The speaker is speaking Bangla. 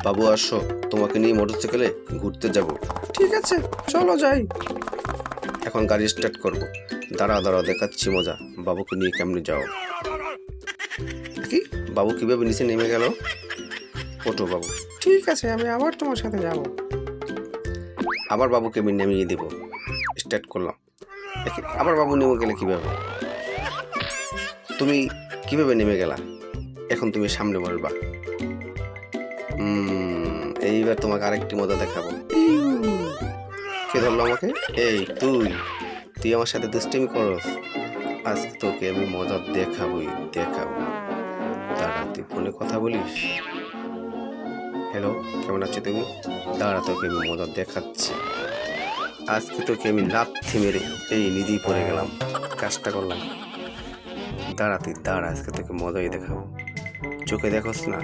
বাবু আসো, তোমাকে নিয়ে মোটরসাইকেলে ঘুরতে যাব। ঠিক আছে, চলো যাই। এখন গাড়ি স্টার্ট করবো। দাঁড়াও দেখাচ্ছি মজা, বাবুকে নিয়ে কেমনে যাও। কি, বাবু কিভাবে নিচে নেমে গেল? ওঠো বাবু। ঠিক আছে, আমি আবার তোমার সাথে যাব। আবার বাবুকে আমি নামিয়ে দেব। স্টার্ট করলাম। আবার বাবু নেমে গেলে কিভাবে? তুমি কিভাবে নেমে গেলা? এখন তুমি সামনে বলবা। এইবার তোমাকে আরেকটি মজা দেখাবো। কে ধরলো আমাকে? এই তুই আমার সাথে দুষ্টামি করস। আজকে তোকে আমি মজা দেখাবো। দাঁড়া, তুই ফোনে কথা বলিস। হ্যালো, কেমন আছো তুমি? দাঁড়া, তোকে আমি মজা দেখাচ্ছি। আজকে তোকে আমি লাথি মেরে নিজেই পড়ে গেলাম, কাজটা করলাম। দাঁড়া, আজকে তোকে মজাই দেখাবো। চোখে দেখোস না?